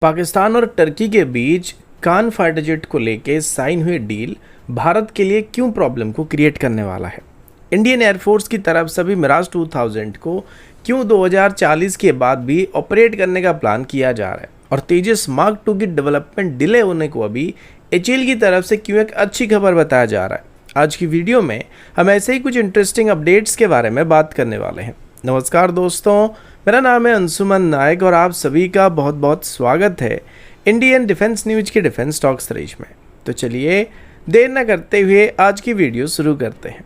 पाकिस्तान और टर्की के बीच कान fighter jet को लेके साइन हुई डील भारत के लिए क्यों प्रॉब्लम को क्रिएट करने वाला है। इंडियन एयरफोर्स की तरफ से भी मिराज 2000 को क्यों 2040 के बाद भी ऑपरेट करने का प्लान किया जा रहा है और तेजस मार्क 2 की डेवलपमेंट डिले होने को अभी एचएएल की तरफ से क्यों एक अच्छी खबर बताया जा रहा है। आज की वीडियो में हम ऐसे ही कुछ इंटरेस्टिंग अपडेट्स के बारे में बात करने वाले हैं। नमस्कार दोस्तों, मेरा नाम है अंशुमन नायक और आप सभी का बहुत बहुत स्वागत है इंडियन डिफेंस न्यूज के डिफेंस टॉक सीरीज में। तो चलिए देर न करते हुए आज की वीडियो शुरू करते हैं।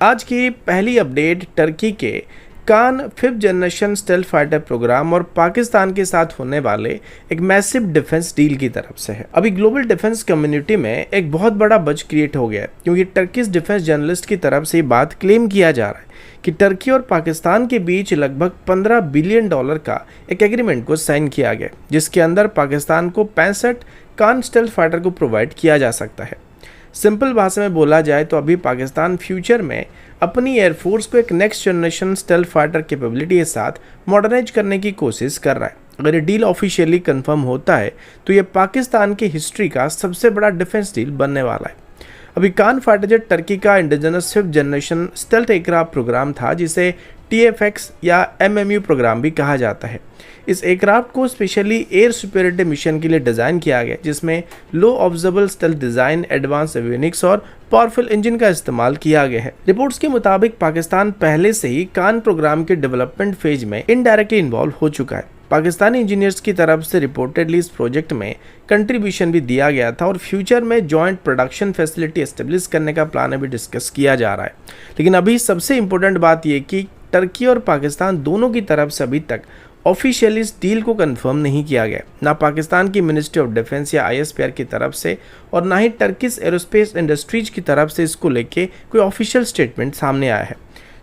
आज की पहली अपडेट टर्की के Kaan 5th generation stealth fighter program और पाकिस्तान के साथ होने वाले एक मैसिव डिफेंस डील की तरफ से है। अभी ग्लोबल डिफेंस कम्युनिटी में एक बहुत बड़ा बज क्रिएट हो गया है, क्योंकि टर्किश डिफेंस जर्नलिस्ट की तरफ से बात क्लेम किया जा रहा है कि टर्की और पाकिस्तान के बीच लगभग $15 बिलियन का एक एग्रीमेंट को साइन किया गया, जिसके अंदर पाकिस्तान को 65 कान स्टेल्थ फाइटर को प्रोवाइड किया जा सकता है। सिंपल भाषा में बोला जाए तो अभी पाकिस्तान फ्यूचर में अपनी एयरफोर्स को एक next generation stealth fighter capability के साथ मॉडर्नाइज करने की कोशिश कर रहा है। अगर ये डील ऑफिशियली कंफर्म होता है तो ये पाकिस्तान की हिस्ट्री का सबसे बड़ा डिफेंस डील बनने वाला है। अभी कान फाइटर जेट टर्की का indigenous 5th generation stealth aircraft program था, जिसे TFX या MMU प्रोग्राम भी कहा जाता है। इस एयरक्राफ्ट को स्पेशली एयर सुपीरियरिटी मिशन के लिए डिज़ाइन किया गया, जिसमें low observable stealth design, advance avionics और पावरफुल इंजन का इस्तेमाल किया गया है। रिपोर्ट्स के मुताबिक पाकिस्तान पहले से ही कान प्रोग्राम के डेवलपमेंट फेज में इनडायरेक्टली इन्वॉल्व हो चुका है। पाकिस्तानी इंजीनियर्स की तरफ से रिपोर्टेडली इस प्रोजेक्ट में कंट्रीब्यूशन भी दिया गया था और फ्यूचर में जॉइंट प्रोडक्शन फैसिलिटी एस्टेब्लिश करने का प्लान अभी डिस्कस किया जा रहा है। लेकिन अभी सबसे इम्पोर्टेंट बात यह कि टर्की और पाकिस्तान दोनों की तरफ से अभी तक ऑफिशियली इस डील को कंफर्म नहीं किया गया, ना पाकिस्तान की मिनिस्ट्री ऑफ डिफेंस या ISPR की तरफ से और ना ही टर्किश एरोस्पेस इंडस्ट्रीज की तरफ से इसको लेके कोई ऑफिशियल स्टेटमेंट सामने आया है।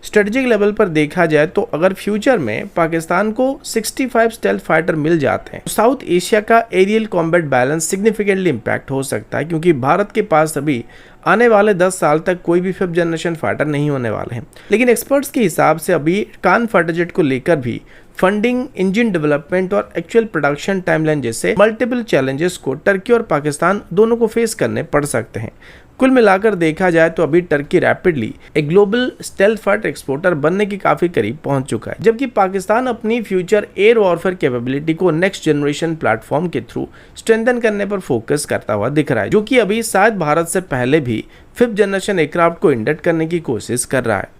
स्ट्रेटेजिक लेवल पर देखा जाए तो अगर फ्यूचर में पाकिस्तान को 65 स्टेल्थ फाइटर मिल जाते हैं तो साउथ एशिया का aerial combat balance significantly impact हो सकता है, क्योंकि भारत के पास अभी आने वाले 10 साल तक कोई भी 5th जनरेशन फाइटर नहीं होने वाले हैं। लेकिन एक्सपर्ट्स के हिसाब से अभी कान फाइटर जेट को लेकर भी फंडिंग, इंजन डेवलपमेंट और एक्चुअल प्रोडक्शन टाइमलाइन जैसे मल्टीपल चैलेंजेस को टर्की और पाकिस्तान दोनों को फेस करने पड़ सकते हैं। कुल मिलाकर देखा जाए तो अभी टर्की रैपिडली एक ग्लोबल स्टेल्थ फाइटर एक्सपोर्टर बनने की काफी करीब पहुंच चुका है, जबकि पाकिस्तान अपनी फ्यूचर एयर वॉरफेयर कैपेबिलिटी को नेक्स्ट जनरेशन प्लेटफॉर्म के थ्रू स्ट्रेंथन करने पर फोकस करता हुआ दिख रहा है, जो कि अभी शायद भारत से पहले भी 5th जनरेशन एयरक्राफ्ट को इंडक्ट करने की कोशिश कर रहा है।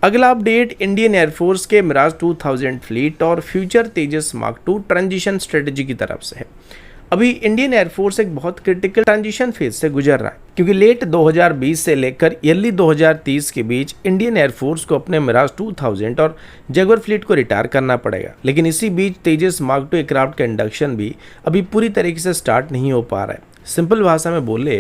अगला अपडेट इंडियन एयरफोर्स के मिराज 2000 फ्लीट और फ्यूचर तेजस मार्क 2 ट्रांजिशन स्ट्रेटेजी की तरफ से है। अभी इंडियन एयरफोर्स एक बहुत क्रिटिकल ट्रांजिशन फेज से गुजर रहा है, क्योंकि लेट 2020 से लेकर अर्ली 2030 के बीच इंडियन एयरफोर्स को अपने मिराज 2000 और जगुआर फ्लीट को रिटायर करना पड़ेगा। लेकिन इसी बीच तेजस मार्क 2 एयरक्राफ्ट का इंडक्शन भी अभी पूरी तरीके से स्टार्ट नहीं हो पा रहा है। सिंपल भाषा में बोले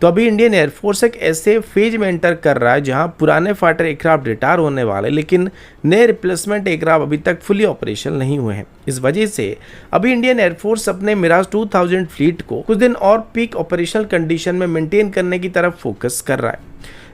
तो अभी इंडियन एयरफोर्स एक ऐसे फेज में एंटर कर रहा है जहां पुराने फाइटर एयरक्राफ्ट रिटायर होने वाले, लेकिन नए रिप्लेसमेंट एयरक्राफ्ट अभी तक फुली ऑपरेशनल नहीं हुए हैं। इस वजह से अभी इंडियन एयरफोर्स अपने मिराज 2000 फ्लीट को कुछ दिन और पीक ऑपरेशनल कंडीशन में मेंटेन करने की तरफ फोकस कर रहा है।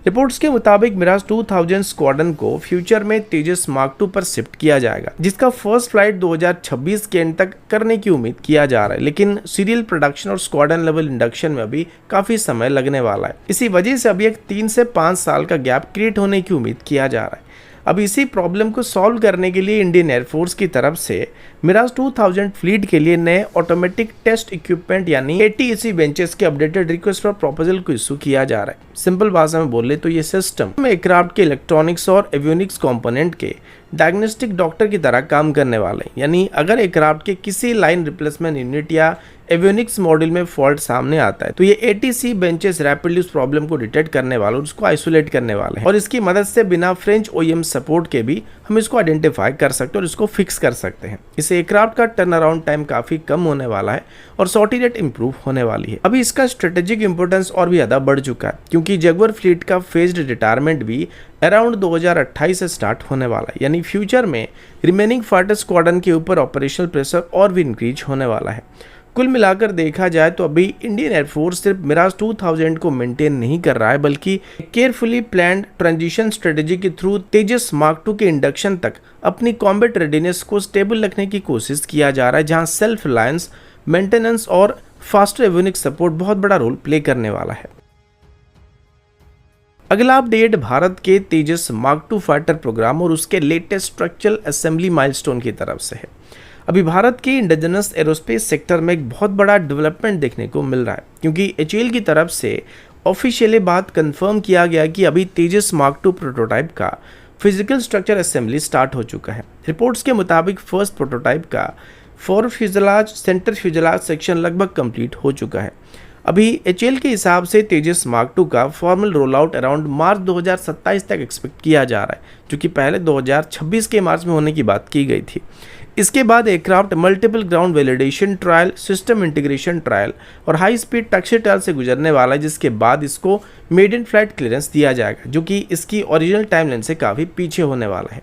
रिपोर्ट्स के मुताबिक मिराज 2000 स्क्वाड्रन को फ्यूचर में तेजस मार्क 2 पर शिफ्ट किया जाएगा, जिसका फर्स्ट फ्लाइट 2026 के एंड तक करने की उम्मीद किया जा रहा है। लेकिन सीरियल प्रोडक्शन और स्क्वाड्रन लेवल इंडक्शन में अभी काफी समय लगने वाला है। इसी वजह से अभी एक 3 से 5 साल का गैप क्रिएट होने की उम्मीद किया जा रहा है। अब इसी प्रॉब्लम को सॉल्व करने के लिए इंडियन एयरफोर्स की तरफ से मिराज 2000 फ्लीट के लिए नए ऑटोमेटिक टेस्ट इक्विपमेंट यानी ATEC बेंचेस के अपडेटेड रिक्वेस्ट फॉर प्रपोजल को इशू किया जा रहा है। सिंपल भाषा में बोले तो ये सिस्टम एयरक्राफ्ट के इलेक्ट्रॉनिक्स और एवियोनिक्स कंपोनेंट के डायग्नोस्टिक डॉक्टर की तरह काम करने वाले हैं। यानी अगर एयरक्राफ्ट के किसी लाइन रिप्लेसमेंट यूनिट या एवियोनिक्स मॉड्यूल में फॉल्ट सामने आता है तो ये ATC बेंचेस रैपिडली उस प्रॉब्लम को डिटेक्ट करने वाले और उसको आइसोलेट करने वाले हैं, और इसकी मदद से बिना फ्रेंच OEM सपोर्ट के भी हम इसको आइडेंटिफाई कर सकते हैं और इसको फिक्स कर सकते हैं। इस एयरक्राफ्ट का टर्न अराउंड टाइम काफी कम होने वाला है और सॉर्टी रेट इंप्रूव होने वाली है। अभी इसका स्ट्रेटेजिक इंपोर्टेंस और भी ज्यादा बढ़ चुका है, क्योंकि जगुआर फ्लीट का फेज्ड रिटायरमेंट भी अराउंड 2028 से स्टार्ट होने वाला है। यानी फ्यूचर में रिमेनिंग फाइटर स्क्वाड्रन के ऊपर ऑपरेशनल प्रेशर और भी इंक्रीज होने वाला है। कुल मिलाकर देखा जाए तो अभी इंडियन एयरफोर्स सिर्फ मिराज 2000 को मेंटेन नहीं कर रहा है, बल्कि केयरफुली प्लान्ड ट्रांजिशन स्ट्रेटेजी के थ्रू तेजस मार्क 2 के इंडक्शन तक अपनी कॉम्बैट रेडीनेस को स्टेबल रखने की कोशिश किया जा रहा है, जहां सेल्फ रिलायंस, मेंटेनेंस और फास्टर एवियोनिक्स सपोर्ट बहुत बड़ा रोल प्ले करने वाला है। अगला अपडेट भारत के तेजस मार्क 2 फाइटर प्रोग्राम और उसके लेटेस्ट स्ट्रक्चरल असेंबली माइलस्टोन की तरफ से है। अभी भारत के इंडिजिनस एरोस्पेस सेक्टर में एक बहुत बड़ा डेवलपमेंट देखने को मिल रहा है, क्योंकि एचएएल की तरफ से ऑफिशियली बात कंफर्म किया गया कि अभी तेजस मार्क 2 प्रोटोटाइप का फिजिकल स्ट्रक्चर असेंबली स्टार्ट हो चुका है। रिपोर्ट्स के मुताबिक फर्स्ट प्रोटोटाइप का for fuselage centre fuselage section लगभग कंप्लीट हो चुका है। अभी एचएएल के हिसाब से तेजस मार्क 2 का formal roll out around March 2027 तक एक्सपेक्ट किया जा रहा है, जो कि पहले 2026 के मार्च में होने की बात की गई थी। इसके बाद aircraft multiple ground validation trial, system integration trial और हाई स्पीड टैक्सी ट्रायल से गुजरने वाला है, जिसके बाद इसको मेडन फ्लाइट क्लियरेंस दिया जाएगा, जो कि इसकी ओरिजिनल टाइमलाइन से काफ़ी पीछे होने वाला है।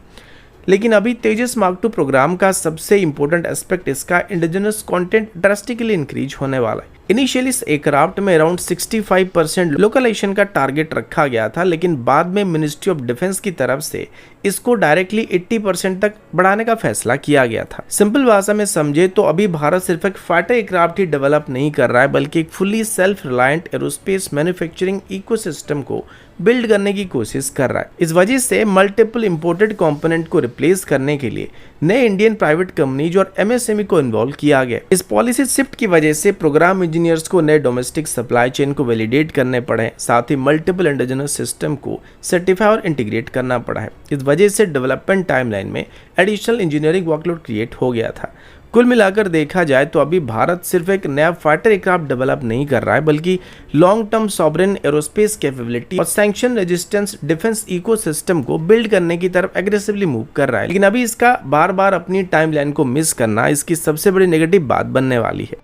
लेकिन अभी तेजस मार्क 2 प्रोग्राम का सबसे इंपॉर्टेंट एस्पेक्ट इसका इंडिजिनस कंटेंट ड्रास्टिकली इंक्रीज होने वाला है। इनिशियली इस एयरक्राफ्ट में अराउंड 65% लोकलाइजेशन का टारगेट रखा गया था, लेकिन बाद में मिनिस्ट्री ऑफ डिफेंस की तरफ से इसको डायरेक्टली 80% तक बढ़ाने का फैसला किया गया था। सिंपल भाषा में समझे तो अभी भारत सिर्फ एक फाइटर एयरक्राफ्ट ही डेवलप नहीं कर रहा है, बल्कि एक fully self reliant aerospace manufacturing ecosystem को बिल्ड करने की कोशिश कर रहा है। इस वजह से मल्टीपल इंपोर्टेड कंपोनेंट को रिप्लेस करने के लिए नए इंडियन प्राइवेट कंपनीज और एमएसएमई को इन्वॉल्व किया गया। इस पॉलिसी शिफ्ट की वजह से प्रोग्राम इंजीनियर्स को नए डोमेस्टिक सप्लाई चेन को वैलिडेट करने पड़े, साथ ही मल्टीपल इंडिजिनस सिस्टम को सर्टिफाई और इंटीग्रेट करना पड़ा है। इस वजह से डेवलपमेंट टाइमलाइन में एडिशनल इंजीनियरिंग वर्कलोड क्रिएट हो गया था। कुल मिलाकर देखा जाए तो अभी भारत सिर्फ एक नया फाइटर एयरक्राफ्ट डेवलप नहीं कर रहा है, बल्कि long term sovereign aerospace capability और सैंक्शन रेजिस्टेंस डिफेंस इकोसिस्टम को बिल्ड करने की तरफ एग्रेसिवली मूव कर रहा है। लेकिन अभी इसका बार बार अपनी टाइमलाइन को मिस करना इसकी सबसे बड़ी नेगेटिव बात बनने वाली है।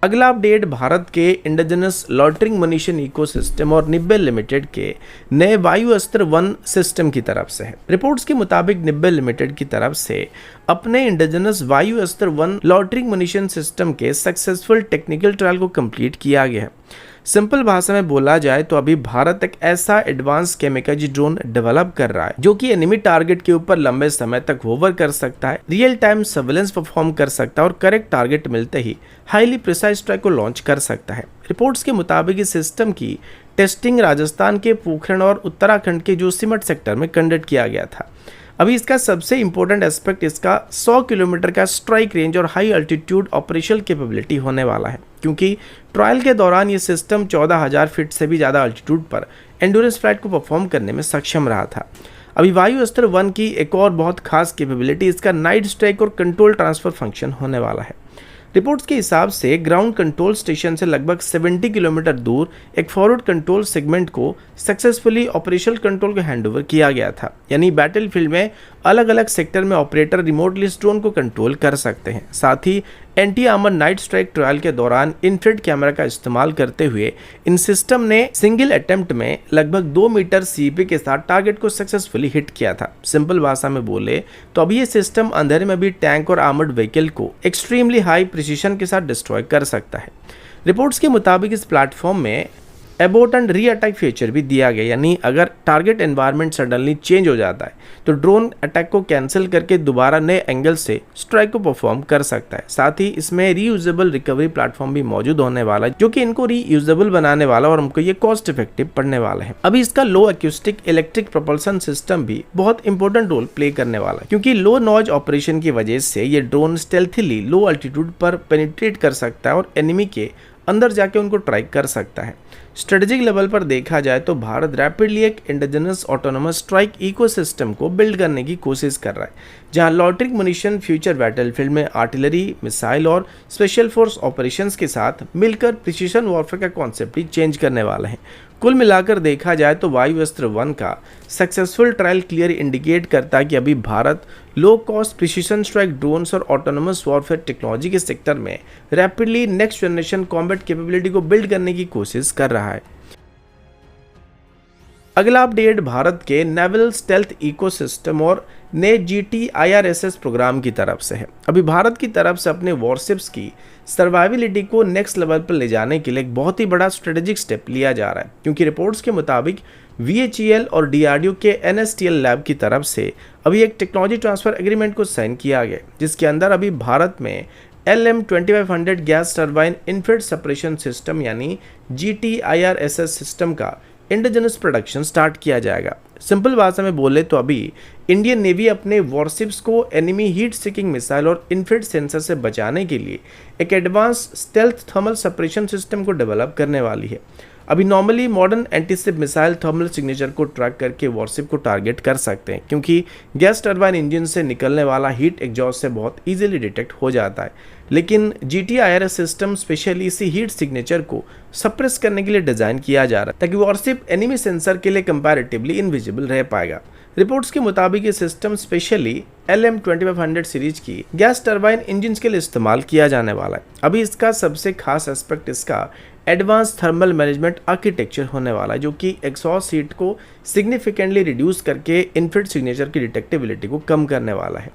अगला अपडेट भारत के इंडिजिनस लॉटरिंग मनीशन इकोसिस्टम और निब्बे लिमिटेड के नए वायु अस्त्र 1 सिस्टम की तरफ से है। रिपोर्ट्स के मुताबिक निब्बे लिमिटेड की तरफ से अपने इंडिजिनस वायु अस्त्र 1 लॉटरिंग मनीशन सिस्टम के सक्सेसफुल टेक्निकल ट्रायल को कंप्लीट किया गया है। सिंपल भाषा में बोला जाए तो अभी भारत एक ऐसा एडवांस केमिकाजी ड्रोन डेवलप कर रहा है जो कि एनिमी टारगेट के ऊपर लंबे समय तक होवर कर सकता है, रियल टाइम सर्वेलेंस परफॉर्म कर सकता है और करेक्ट टारगेट मिलते ही हाईली प्रिसाइज स्ट्राइक को लॉन्च कर सकता है। रिपोर्ट्स के मुताबिक इस सिस्टम की टेस्टिंग राजस्थान के पोखरण और उत्तराखंड के जोशीमठ सेक्टर में कंडक्ट किया गया था। अभी इसका सबसे इंपॉर्टेंट एस्पेक्ट इसका 100 किलोमीटर का स्ट्राइक रेंज और हाई अल्टीट्यूड ऑपरेशनल कैपेबिलिटी होने वाला है, क्योंकि ट्रायल के दौरान ये सिस्टम 14,000 फीट से भी ज़्यादा अल्टीट्यूड पर एंड्योरेंस फ्लाइट को परफॉर्म करने में सक्षम रहा था। अभी वायु अस्त्र 1 की एक और बहुत खास कैपेबिलिटी इसका नाइट स्ट्राइक और कंट्रोल ट्रांसफर फंक्शन होने वाला है। रिपोर्ट्स के हिसाब से ग्राउंड कंट्रोल स्टेशन से लगभग 70 किलोमीटर दूर एक फॉरवर्ड कंट्रोल सेगमेंट को सक्सेसफुली ऑपरेशनल कंट्रोल को हैंडओवर किया गया था, यानी बैटलफील्ड में अलग अलग सेक्टर में ऑपरेटर रिमोटली इस ड्रोन को कंट्रोल कर सकते हैं। साथ ही anti armour night strike trial के दौरान इंफ्रारेड कैमरा का इस्तेमाल करते हुए इन सिस्टम ने सिंगल अटेम्प्ट में लगभग 2 मीटर सीपी के साथ टारगेट को सक्सेसफुली हिट किया था। सिंपल भाषा में बोले तो अब ये सिस्टम अंधेरे में भी टैंक और आर्मर्ड व्हीकल को एक्सट्रीमली हाई प्रिसीजन के साथ डिस्ट्रॉय कर सकता है। रिपोर्ट्स के मुताबिक इस प्लेटफॉर्म में Abbott and re attack feature भी दिया गया, यानी अगर टारगेट एनवायरनमेंट सडनली चेंज हो जाता है तो ड्रोन अटैक को कैंसिल करके दोबारा नए एंगल से स्ट्राइक को परफॉर्म कर सकता है। साथ ही इसमें रीयूजेबल रिकवरी प्लेटफॉर्म भी मौजूद होने वाला है, जो कि इनको रीयूजेबल बनाने वाला और हमको ये कॉस्ट इफेक्टिव पड़ने वाला है। अभी इसका लो एक्यूस्टिक इलेक्ट्रिक प्रोपल्सन सिस्टम भी बहुत इंपॉर्टेंट रोल प्ले करने वाला है, क्योंकि लो नॉइज ऑपरेशन की वजह से ये ड्रोन स्टेल्थीली लो अल्टीट्यूड पर पेनिट्रेट कर सकता है और एनिमी के अंदर जाके उनको ट्रैक कर सकता है। स्ट्रेटेजिक लेवल पर देखा जाए तो भारत रैपिडली एक इंडिजिनस ऑटोनोमस स्ट्राइक इकोसिस्टम को बिल्ड करने की कोशिश कर रहा है, जहां लॉटरिक मुनिशन फ्यूचर बैटलफील्ड में आर्टिलरी, मिसाइल और स्पेशल फोर्स ऑपरेशंस के साथ मिलकर प्रिसीजन वॉरफेयर का कॉन्सेप्ट ही चेंज करने वाले हैं। कुल मिलाकर देखा जाए तो वायु अस्त्र 1 का सक्सेसफुल ट्रायल क्लियर इंडिकेट करता है कि अभी Bharat low cost precision strike drones और ऑटोनोमस वॉरफेयर टेक्नोलॉजी के सेक्टर में rapidly next generation combat capability को बिल्ड करने की कोशिश कर रहा है। अगला अपडेट भारत के नेवल स्टेल्थ इकोसिस्टम और ने GTIRSS प्रोग्राम की तरफ से है। अभी भारत की तरफ से अपने वॉरशिप्स की सर्वाइविलिटी को नेक्स्ट लेवल पर ले जाने के लिए एक बहुत ही बड़ा स्ट्रेटेजिक स्टेप लिया जा रहा है, क्योंकि रिपोर्ट्स के मुताबिक VHEL और DRDO के NSTL लैब की तरफ से अभी एक टेक्नोलॉजी ट्रांसफर एग्रीमेंट को साइन किया गया, जिसके अंदर अभी भारत में LM2500 gas turbine Enfield separation system यानी GTIRSS सिस्टम का इंडिजिनस प्रोडक्शन स्टार्ट किया जाएगा। सिंपल भाषा में बोले तो अभी इंडियन नेवी अपने वॉरशिप्स को एनिमी हीट सीकिंग मिसाइल और इनफिल्ड सेंसर से बचाने के लिए एक advance stealth thermal separation system को डेवलप करने वाली है। अभी normally modern antiship missile thermal signature को ट्रैक करके वॉरशिप को टारगेट कर सकते हैं, क्योंकि गैस टर्बाइन इंजन से निकलने वाला हीट एग्जॉस्ट से बहुत इजीली डिटेक्ट हो जाता है। लेकिन GTIRS सिस्टम स्पेशली इसी हीट सिग्नेचर को सप्रेस करने के लिए डिजाइन किया जा रहा है, ताकि वॉरशिप एनिमी सेंसर के लिए कंपैरेटिवली इनविजिबल रह पाएगा। रिपोर्ट्स के मुताबिक ये सिस्टम स्पेशली LM2500 सीरीज की गैस टर्बाइन इंजन के लिए इस्तेमाल किया जाने वाला है। अभी इसका सबसे खास एस्पेक्ट इसका एडवांस थर्मल मैनेजमेंट आर्किटेक्चर होने वाला है, जो कि एग्जॉस्ट हीट को सिग्निफिकेंटली रिड्यूस करके इनफिल्ड सिग्नेचर की डिटेक्टिबिलिटी को कम करने वाला है।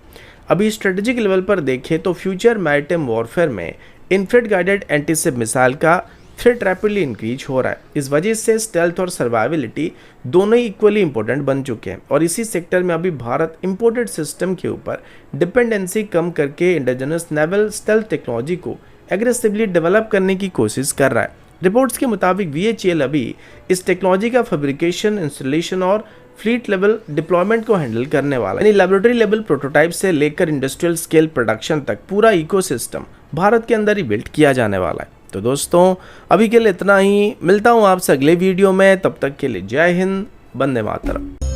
अभी स्ट्रेटेजिक लेवल पर देखें तो फ्यूचर मैरिटाइम वॉरफेयर में इनफिल्ड गाइडेड एंटीशिप मिसाइल का थ्रेट रैपिडली इंक्रीज हो रहा है। इस वजह से स्टेल्थ और सर्वाइविलिटी दोनों ही इक्वली इंपॉर्टेंट बन चुके हैं, और इसी सेक्टर में अभी भारत इंपोर्टेड सिस्टम के ऊपर डिपेंडेंसी कम करके इंडिजिनस नेवल स्टेल्थ टेक्नोलॉजी को एग्रेसिवली डेवलप करने की कोशिश कर रहा है। रिपोर्ट्स के मुताबिक VHEL अभी इस टेक्नोलॉजी का फैब्रिकेशन, इंस्टॉलेशन और फ्लीट लेवल डिप्लॉयमेंट को हैंडल करने वाला है। यानी लैबोरेटरी लेवल प्रोटोटाइप से लेकर इंडस्ट्रियल स्केल प्रोडक्शन तक पूरा इकोसिस्टम भारत के अंदर ही बिल्ड किया जाने वाला है। तो दोस्तों अभी के लिए इतना ही, मिलता हूँ आपसे अगले वीडियो में, तब तक के लिए जय हिंद, वंदे मातरम।